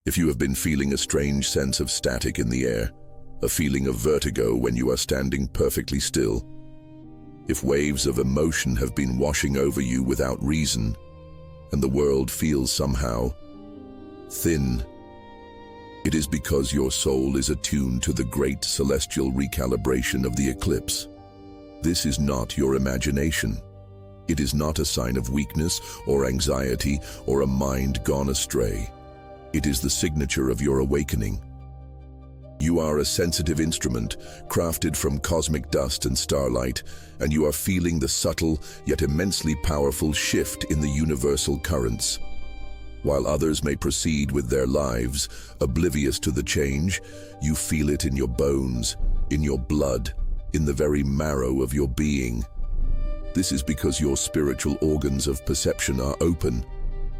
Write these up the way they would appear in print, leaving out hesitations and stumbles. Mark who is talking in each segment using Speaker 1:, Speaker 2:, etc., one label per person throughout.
Speaker 1: If you have been feeling a strange sense of static in the air, a feeling of vertigo when you are standing perfectly still, if waves of emotion have been washing over you without reason, and the world feels somehow thin, it is because your soul is attuned to the great celestial recalibration of the eclipse. This is not your imagination. It is not a sign of weakness or anxiety or a mind gone astray. It is the signature of your awakening. You are a sensitive instrument, crafted from cosmic dust and starlight, and you are feeling the subtle yet immensely powerful shift in the universal currents. While others may proceed with their lives, oblivious to the change, you feel it in your bones, in your blood, in the very marrow of your being. This is because your spiritual organs of perception are open.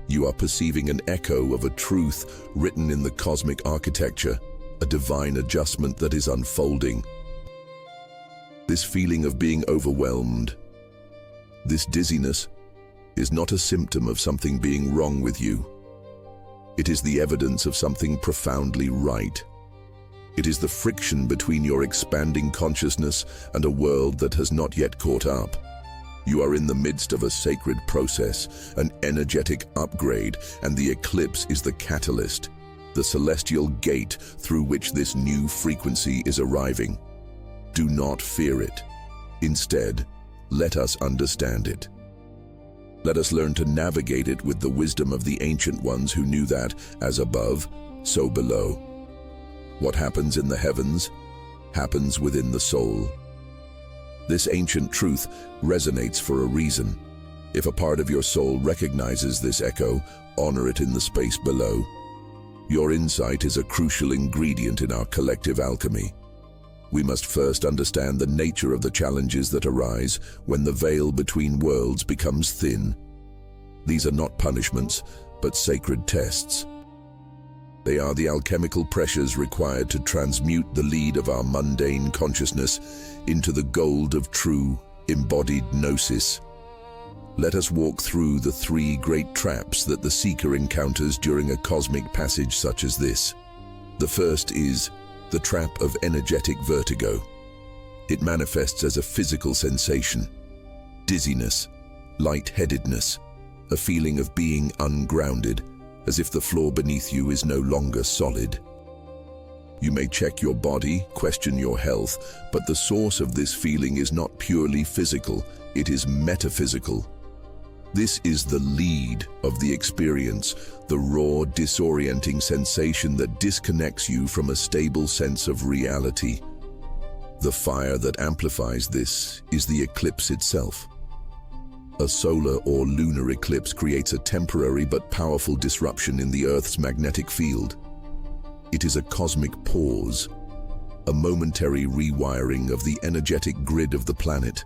Speaker 1: You are perceiving an echo of a truth written in the cosmic architecture, a divine adjustment that is unfolding. This feeling of being overwhelmed, this dizziness, is not a symptom of something being wrong with you. It is the evidence of something profoundly right. It is the friction between your expanding consciousness and a world that has not yet caught up. You are in the midst of a sacred process, an energetic upgrade, and the eclipse is the catalyst, the celestial gate through which this new frequency is arriving. Do not fear it. Instead, let us understand it. Let us learn to navigate it with the wisdom of the ancient ones who knew that, as above, so below. What happens in the heavens happens within the soul. This ancient truth resonates for a reason. If a part of your soul recognizes this echo, honor it in the space below. Your insight is a crucial ingredient in our collective alchemy. We must first understand the nature of the challenges that arise when the veil between worlds becomes thin. These are not punishments, but sacred tests. They are the alchemical pressures required to transmute the lead of our mundane consciousness into the gold of true, embodied gnosis. Let us walk through the three great traps that the seeker encounters during a cosmic passage such as this. The first is the trap of energetic vertigo. It manifests as a physical sensation, dizziness, lightheadedness, a feeling of being ungrounded, as if the floor beneath you is no longer solid. You may check your body, question your health, but the source of this feeling is not purely physical, it is metaphysical. This is the lead of the experience, the raw, disorienting sensation that disconnects you from a stable sense of reality. The fire that amplifies this is the eclipse itself. A solar or lunar eclipse creates a temporary but powerful disruption in the Earth's magnetic field. It is a cosmic pause, a momentary rewiring of the energetic grid of the planet.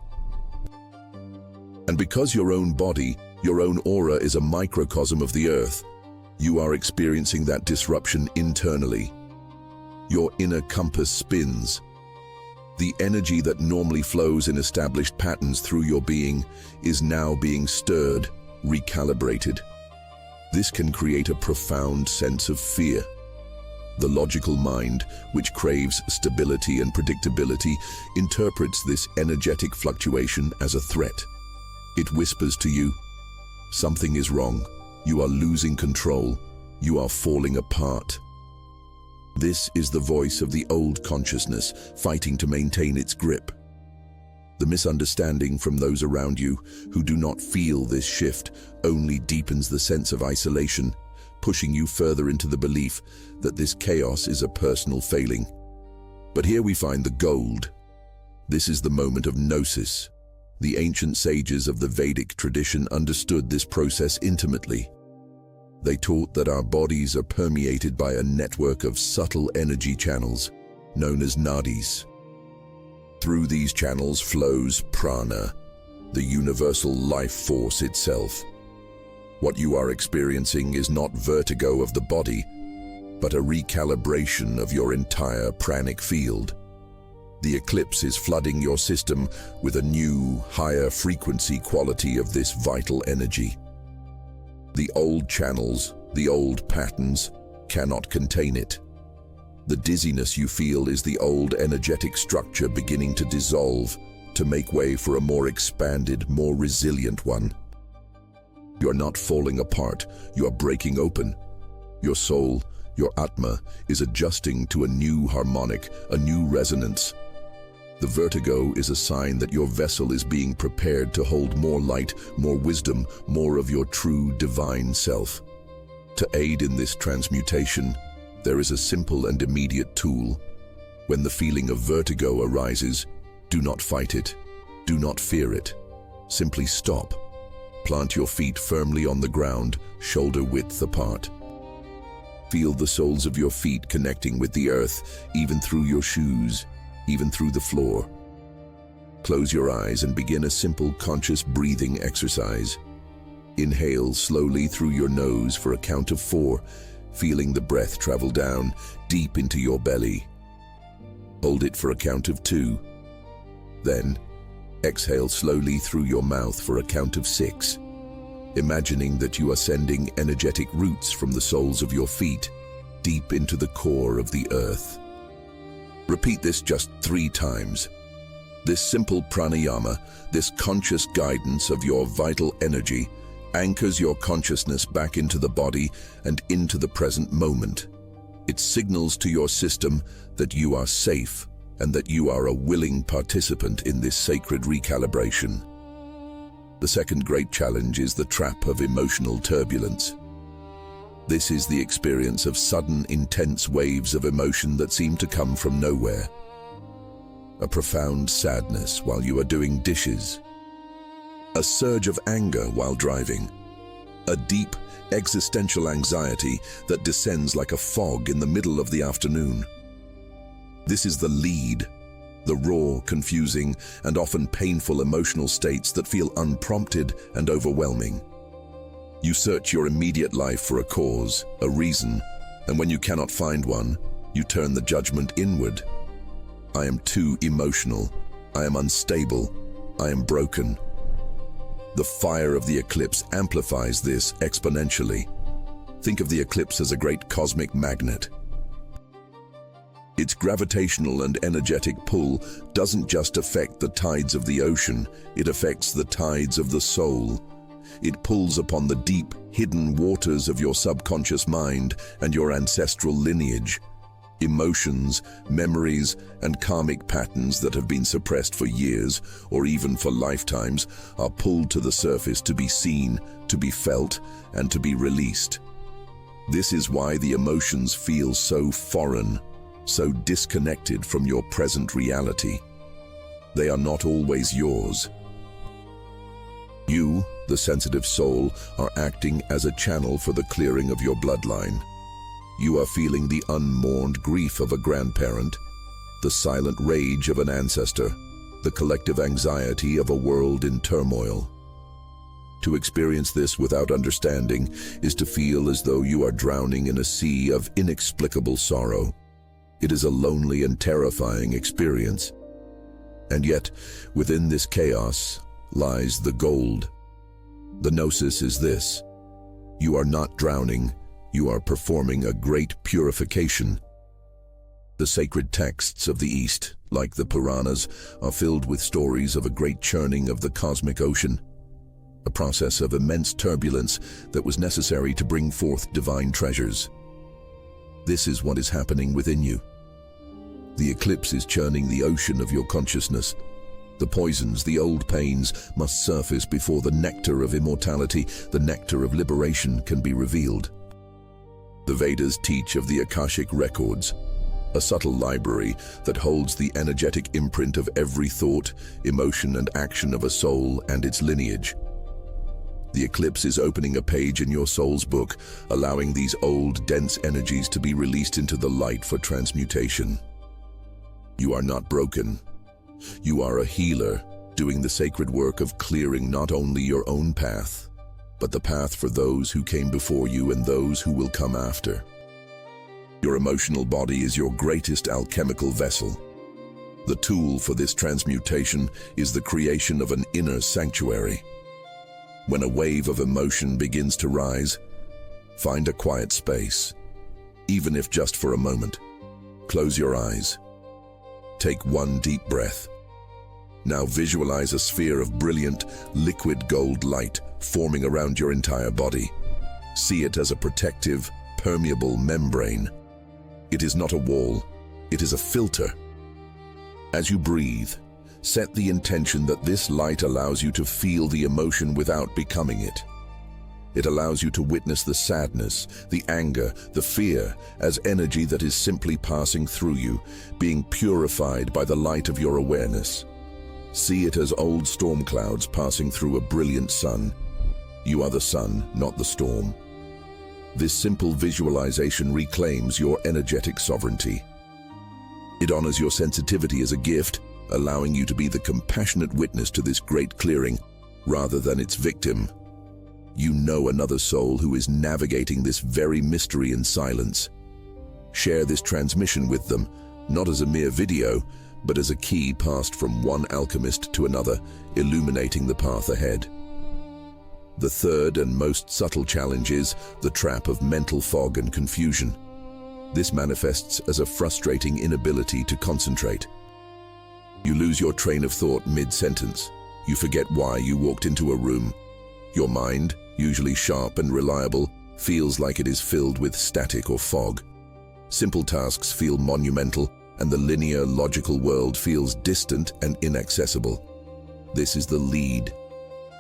Speaker 1: And because your own body, your own aura is a microcosm of the Earth, you are experiencing that disruption internally. Your inner compass spins. The energy that normally flows in established patterns through your being is now being stirred, recalibrated. This can create a profound sense of fear. The logical mind, which craves stability and predictability, interprets this energetic fluctuation as a threat. It whispers to you, something is wrong, you are losing control, you are falling apart. This is the voice of the old consciousness fighting to maintain its grip. The misunderstanding from those around you who do not feel this shift only deepens the sense of isolation, pushing you further into the belief that this chaos is a personal failing. But here we find the gold. This is the moment of gnosis. The ancient sages of the Vedic tradition understood this process intimately. They taught that our bodies are permeated by a network of subtle energy channels, known as nadis. Through these channels flows prana, the universal life force itself. What you are experiencing is not vertigo of the body, but a recalibration of your entire pranic field. The eclipse is flooding your system with a new, higher frequency quality of this vital energy. The old channels, the old patterns, cannot contain it. The dizziness you feel is the old energetic structure beginning to dissolve, to make way for a more expanded, more resilient one. You are not falling apart, you are breaking open. Your soul, your Atma, is adjusting to a new harmonic, a new resonance. The vertigo is a sign that your vessel is being prepared to hold more light, more wisdom, more of your true divine self. To aid in this transmutation, there is a simple and immediate tool. When the feeling of vertigo arises, do not fight it. Do not fear it. Simply stop. Plant your feet firmly on the ground, shoulder width apart. Feel the soles of your feet connecting with the earth, even through your shoes, even through the floor. Close your eyes and begin a simple conscious breathing exercise. Inhale slowly through your nose for a count of 4, feeling the breath travel down deep into your belly. Hold it for a count of 2. Then, exhale slowly through your mouth for a count of 6, imagining that you are sending energetic roots from the soles of your feet deep into the core of the earth. Repeat this just 3 times. This simple pranayama, this conscious guidance of your vital energy, anchors your consciousness back into the body and into the present moment. It signals to your system that you are safe and that you are a willing participant in this sacred recalibration. The second great challenge is the trap of emotional turbulence. This is the experience of sudden, intense waves of emotion that seem to come from nowhere. A profound sadness while you are doing dishes. A surge of anger while driving. A deep, existential anxiety that descends like a fog in the middle of the afternoon. This is the lead, the raw, confusing, and often painful emotional states that feel unprompted and overwhelming. You search your immediate life for a cause, a reason, and when you cannot find one, you turn the judgment inward. I am too emotional. I am unstable. I am broken. The fire of the eclipse amplifies this exponentially. Think of the eclipse as a great cosmic magnet. Its gravitational and energetic pull doesn't just affect the tides of the ocean, it affects the tides of the soul. It pulls upon the deep, hidden waters of your subconscious mind and your ancestral lineage. Emotions, memories, and karmic patterns that have been suppressed for years, or even for lifetimes, are pulled to the surface to be seen, to be felt, and to be released. This is why the emotions feel so foreign, so disconnected from your present reality. They are not always yours. You, the sensitive soul, are acting as a channel for the clearing of your bloodline. You are feeling the unmourned grief of a grandparent, the silent rage of an ancestor, the collective anxiety of a world in turmoil. To experience this without understanding is to feel as though you are drowning in a sea of inexplicable sorrow. It is a lonely and terrifying experience. And yet, within this chaos lies the gold. The gnosis is this: you are not drowning, you are performing a great purification. The sacred texts of the East, like the Puranas, are filled with stories of a great churning of the cosmic ocean, a process of immense turbulence that was necessary to bring forth divine treasures. This is what is happening within you. The eclipse is churning the ocean of your consciousness. The poisons, the old pains, must surface before the nectar of immortality, the nectar of liberation, can be revealed. The Vedas teach of the Akashic records, a subtle library that holds the energetic imprint of every thought, emotion, and action of a soul and its lineage. The eclipse is opening a page in your soul's book, allowing these old, dense energies to be released into the light for transmutation. You are not broken. You are a healer, doing the sacred work of clearing not only your own path, but the path for those who came before you and those who will come after. Your emotional body is your greatest alchemical vessel. The tool for this transmutation is the creation of an inner sanctuary. When a wave of emotion begins to rise, find a quiet space. even if just for a moment. Close your eyes. Take one deep breath. Now visualize a sphere of brilliant, liquid gold light forming around your entire body. See it as a protective, permeable membrane. It is not a wall, it is a filter. As you breathe, set the intention that this light allows you to feel the emotion without becoming it. It allows you to witness the sadness, the anger, the fear as energy that is simply passing through you, being purified by the light of your awareness. See it as old storm clouds passing through a brilliant sun. You are the sun, not the storm. This simple visualization reclaims your energetic sovereignty. It honors your sensitivity as a gift, allowing you to be the compassionate witness to this great clearing, rather than its victim. You know another soul who is navigating this very mystery in silence. Share this transmission with them, not as a mere video, but as a key passed from one alchemist to another, illuminating the path ahead. The third and most subtle challenge is the trap of mental fog and confusion. This manifests as a frustrating inability to concentrate. You lose your train of thought mid-sentence. You forget why you walked into a room. Your mind, usually sharp and reliable, feels like it is filled with static or fog. Simple tasks feel monumental, and the linear, logical world feels distant and inaccessible. This is the lead,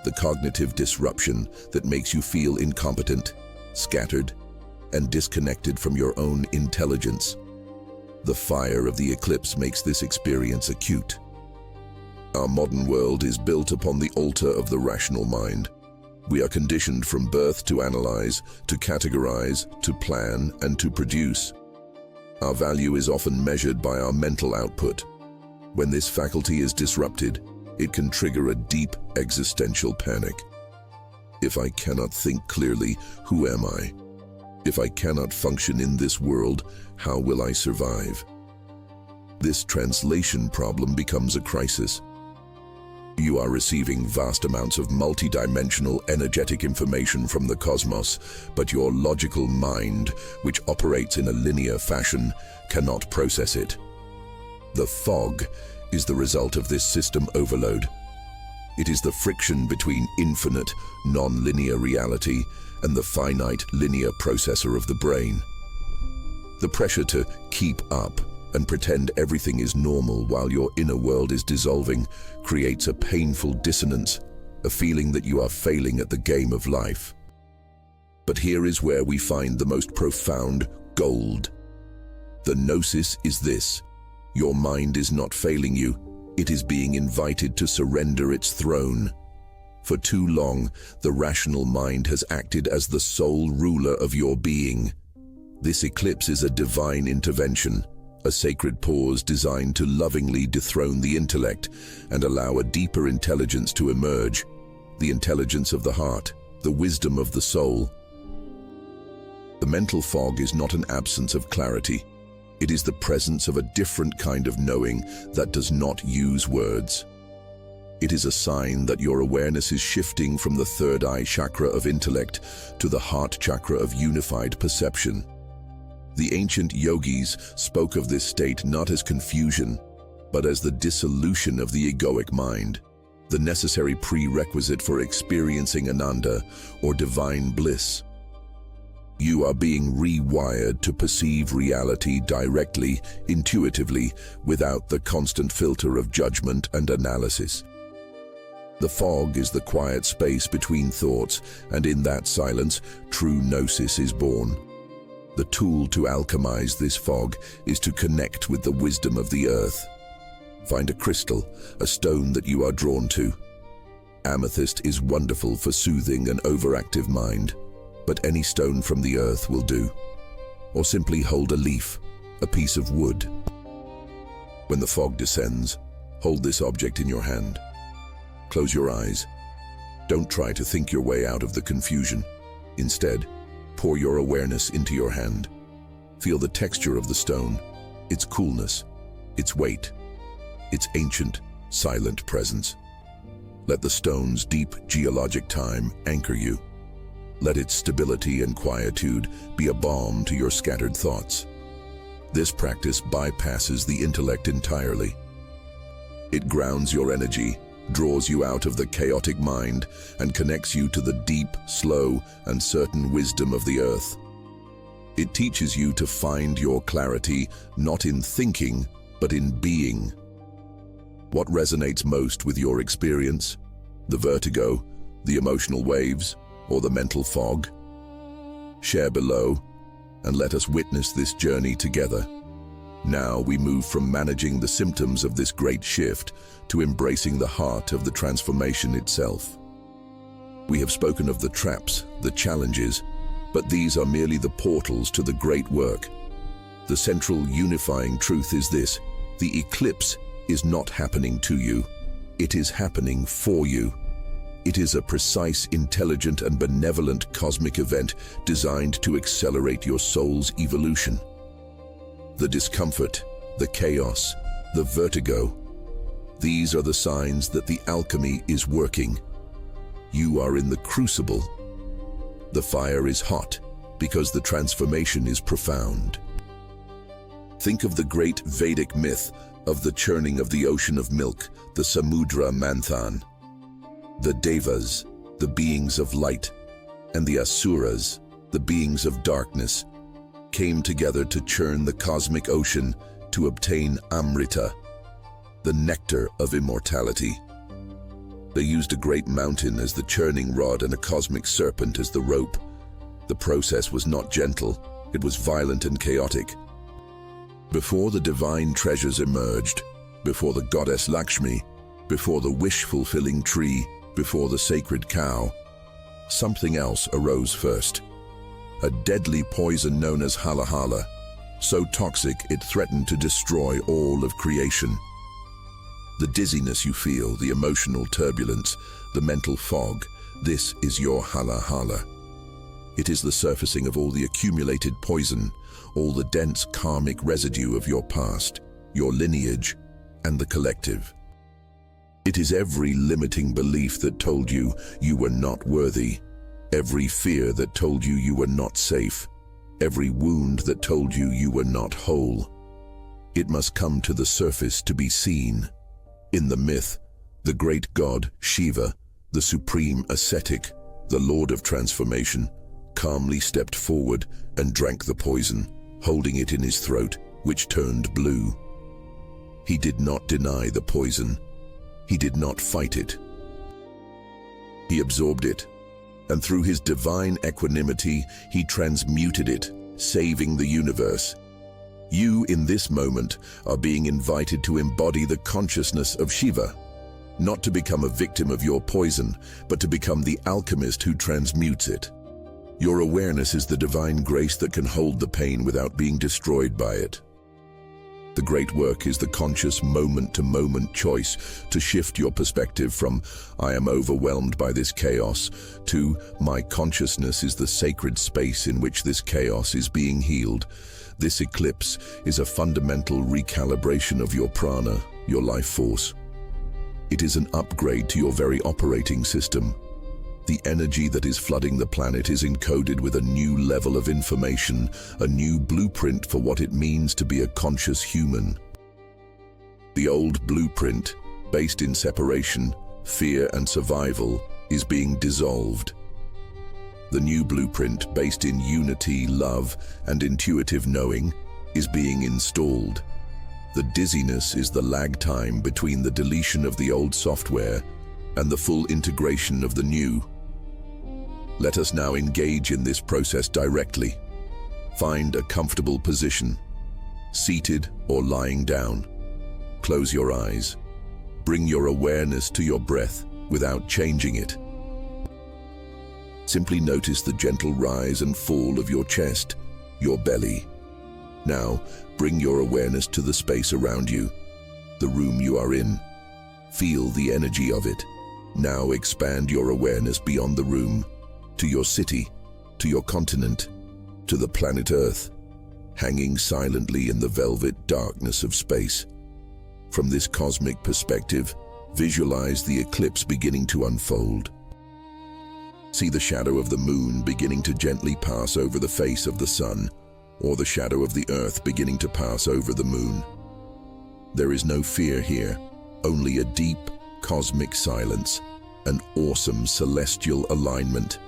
Speaker 1: the cognitive disruption that makes you feel incompetent, scattered, and disconnected from your own intelligence. The fire of the eclipse makes this experience acute. Our modern world is built upon the altar of the rational mind. We are conditioned from birth to analyze, to categorize, to plan, and to produce. Our value is often measured by our mental output. When this faculty is disrupted, it can trigger a deep existential panic. If I cannot think clearly, who am I? If I cannot function in this world, how will I survive? This translation problem becomes a crisis. You are receiving vast amounts of multidimensional energetic information from the cosmos, but your logical mind, which operates in a linear fashion, cannot process it. The fog is the result of this system overload. It is the friction between infinite, non-linear reality and the finite linear processor of the brain. The pressure to keep up and pretend everything is normal while your inner world is dissolving creates a painful dissonance, a feeling that you are failing at the game of life. But here is where we find the most profound gold. The gnosis is this: your mind is not failing you, it is being invited to surrender its throne. For too long, the rational mind has acted as the sole ruler of your being. This eclipse is a divine intervention, a sacred pause designed to lovingly dethrone the intellect and allow a deeper intelligence to emerge, the intelligence of the heart, the wisdom of the soul. The mental fog is not an absence of clarity. It is the presence of a different kind of knowing that does not use words. It is a sign that your awareness is shifting from the third eye chakra of intellect to the heart chakra of unified perception. The ancient yogis spoke of this state not as confusion, but as the dissolution of the egoic mind, the necessary prerequisite for experiencing Ananda, or divine bliss. You are being rewired to perceive reality directly, intuitively, without the constant filter of judgment and analysis. The fog is the quiet space between thoughts, and in that silence, true gnosis is born. The tool to alchemize this fog is to connect with the wisdom of the earth. Find a crystal, a stone that you are drawn to. Amethyst is wonderful for soothing an overactive mind, but any stone from the earth will do. Or simply hold a leaf, a piece of wood. When the fog descends, hold this object in your hand. Close your eyes. Don't try to think your way out of the confusion. Instead, pour your awareness into your hand. Feel the texture of the stone, its coolness, its weight, its ancient, silent presence. Let the stone's deep geologic time anchor you. Let its stability and quietude be a balm to your scattered thoughts. This practice bypasses the intellect entirely. It grounds your energy, draws you out of the chaotic mind, and connects you to the deep, slow, and certain wisdom of the earth. It teaches you to find your clarity not in thinking, but in being. What resonates most with your experience? The vertigo, the emotional waves, or the mental fog? Share below, and let us witness this journey together. Now we move from managing the symptoms of this great shift to embracing the heart of the transformation itself. We have spoken of the traps, the challenges, but these are merely the portals to the great work. The central unifying truth is this: the eclipse is not happening to you, it is happening for you. It is a precise, intelligent, and benevolent cosmic event designed to accelerate your soul's evolution. The discomfort, the chaos, the vertigo, these are the signs that the alchemy is working. You are in the crucible. The fire is hot because the transformation is profound. Think of the great Vedic myth of the churning of the ocean of milk, the Samudra Manthan. The Devas, the beings of light, and the Asuras, the beings of darkness, came together to churn the cosmic ocean to obtain Amrita, the nectar of immortality. They used a great mountain as the churning rod and a cosmic serpent as the rope. The process was not gentle, it was violent and chaotic. Before the divine treasures emerged, before the goddess Lakshmi, before the wish-fulfilling tree, before the sacred cow, something else arose first. A deadly poison known as halahala, so toxic it threatened to destroy all of creation. The dizziness you feel, the emotional turbulence, the mental fog, this is your halahala. It is the surfacing of all the accumulated poison, all the dense karmic residue of your past, your lineage, and the collective. It is every limiting belief that told you you were not worthy, every fear that told you you were not safe, every wound that told you you were not whole. It must come to the surface to be seen. In the myth, the great god Shiva, the supreme ascetic, the lord of transformation, calmly stepped forward and drank the poison, holding it in his throat, which turned blue. He did not deny the poison. He did not fight it. He absorbed it, and through his divine equanimity, he transmuted it, saving the universe. You, in this moment, are being invited to embody the consciousness of Shiva, not to become a victim of your poison, but to become the alchemist who transmutes it. Your awareness is the divine grace that can hold the pain without being destroyed by it. The great work is the conscious moment-to-moment choice to shift your perspective from "I am overwhelmed by this chaos" to "My consciousness is the sacred space in which this chaos is being healed." This eclipse is a fundamental recalibration of your prana, your life force. It is an upgrade to your very operating system. The energy that is flooding the planet is encoded with a new level of information, a new blueprint for what it means to be a conscious human. The old blueprint, based in separation, fear and survival, is being dissolved. The new blueprint, based in unity, love, and intuitive knowing, is being installed. The dizziness is the lag time between the deletion of the old software and the full integration of the new. Let us now engage in this process directly. Find a comfortable position, seated or lying down. Close your eyes. Bring your awareness to your breath without changing it. Simply notice the gentle rise and fall of your chest, your belly. Now, bring your awareness to the space around you, the room you are in. Feel the energy of it. Now expand your awareness beyond the room, to your city, to your continent, to the planet Earth, hanging silently in the velvet darkness of space. From this cosmic perspective, visualize the eclipse beginning to unfold. See the shadow of the moon beginning to gently pass over the face of the sun, or the shadow of the earth beginning to pass over the moon. There is no fear here, only a deep, cosmic silence, an awesome celestial alignment.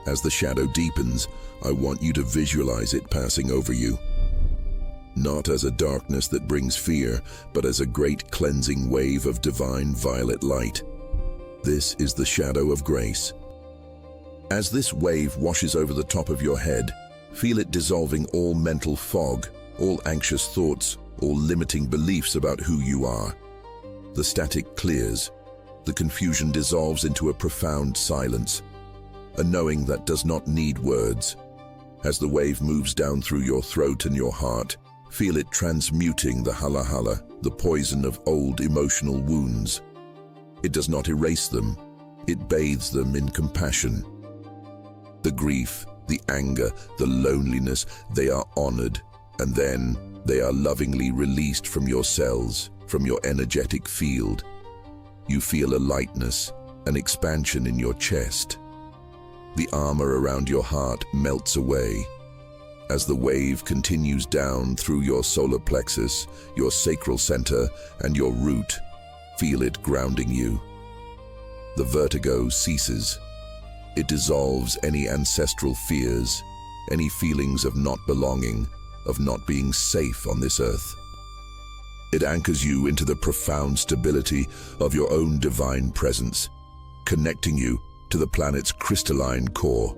Speaker 1: As the shadow deepens, I want you to visualize it passing over you. Not as a darkness that brings fear, but as a great cleansing wave of divine violet light. This is the shadow of grace. As this wave washes over the top of your head, feel it dissolving all mental fog, all anxious thoughts, all limiting beliefs about who you are. The static clears. The confusion dissolves into a profound silence, a knowing that does not need words. As the wave moves down through your throat and your heart, feel it transmuting the hala, the poison of old emotional wounds. It does not erase them, it bathes them in compassion. The grief, the anger, the loneliness, they are honored, and then they are lovingly released from your cells, from your energetic field. You feel a lightness, an expansion in your chest. The armor around your heart melts away. As the wave continues down through your solar plexus, your sacral center, and your root, feel it grounding you. The vertigo ceases. It dissolves any ancestral fears, any feelings of not belonging, of not being safe on this earth. It anchors you into the profound stability of your own divine presence, connecting you to the planet's crystalline core.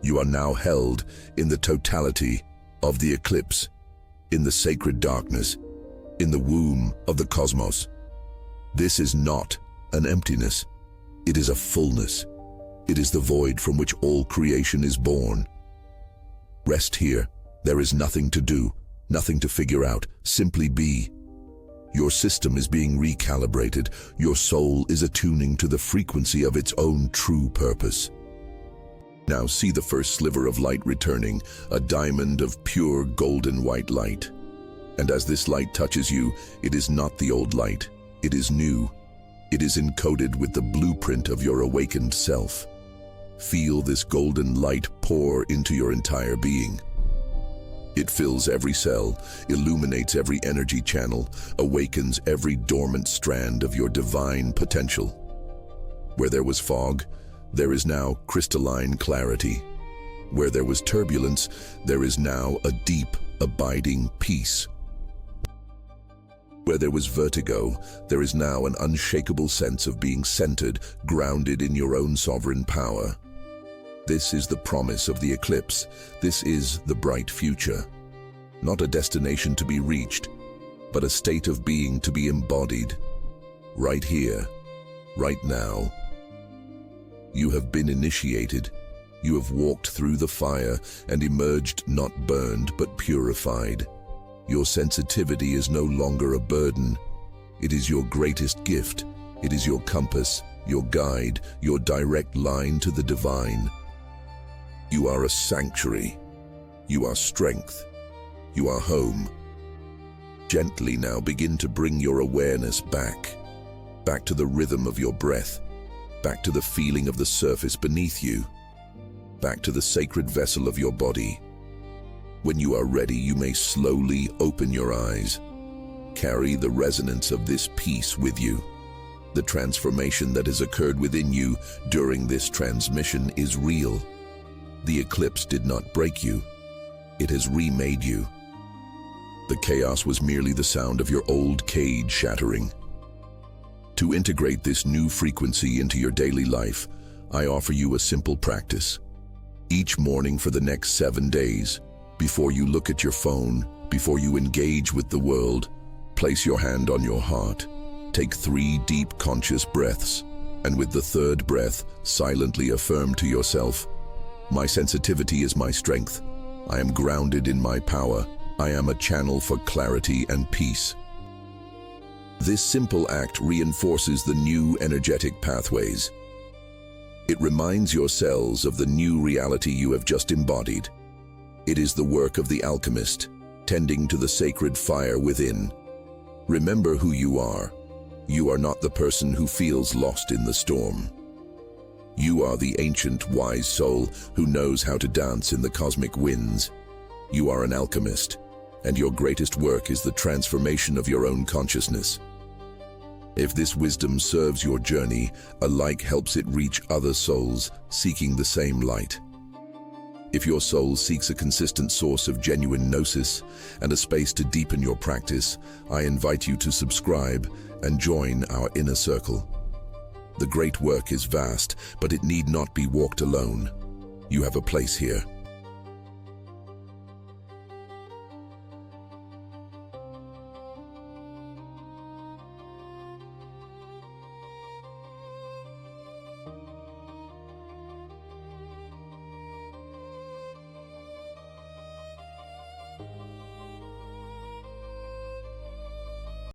Speaker 1: You are now held in the totality of the eclipse, in the sacred darkness, in the womb of the cosmos. This is not an emptiness. It is a fullness. It is the void from which all creation is born. Rest here. There is nothing to do, nothing to figure out. Simply be. Your system is being recalibrated. Your soul is attuning to the frequency of its own true purpose. Now see the first sliver of light returning, a diamond of pure golden white light. And as this light touches you, it is not the old light. It is new. It is encoded with the blueprint of your awakened self. Feel this golden light pour into your entire being. It fills every cell, illuminates every energy channel, awakens every dormant strand of your divine potential. Where there was fog, there is now crystalline clarity. Where there was turbulence, there is now a deep, abiding peace. Where there was vertigo, there is now an unshakable sense of being centered, grounded in your own sovereign power. This is the promise of the eclipse. This is the bright future. Not a destination to be reached, but a state of being to be embodied. Right here, right now. You have been initiated. You have walked through the fire and emerged not burned but purified. Your sensitivity is no longer a burden. It is your greatest gift. It is your compass, your guide, your direct line to the divine. You are a sanctuary. You are strength. You are home. Gently now begin to bring your awareness back to the rhythm of your breath, back to the feeling of the surface beneath you, back to the sacred vessel of your body. When you are ready, you may slowly open your eyes. Carry the resonance of this peace with you. The transformation that has occurred within you during this transmission is real. The eclipse did not break you. It has remade you. The chaos was merely the sound of your old cage shattering. To integrate this new frequency into your daily life, I offer you a simple practice. Each morning for the next 7 days, before you look at your phone, before you engage with the world, place your hand on your heart. Take 3 deep conscious breaths, and with the 3rd breath, silently affirm to yourself, "My sensitivity is my strength. I am grounded in my power. I am a channel for clarity and peace." This simple act reinforces the new energetic pathways. It reminds your cells of the new reality you have just embodied. It is the work of the alchemist, tending to the sacred fire within. Remember who you are. You are not the person who feels lost in the storm. You are the ancient, wise soul who knows how to dance in the cosmic winds. You are an alchemist, and your greatest work is the transformation of your own consciousness. If this wisdom serves your journey, a light helps it reach other souls seeking the same light. If your soul seeks a consistent source of genuine gnosis and a space to deepen your practice, I invite you to subscribe and join our inner circle. The great work is vast, but it need not be walked alone. You have a place here.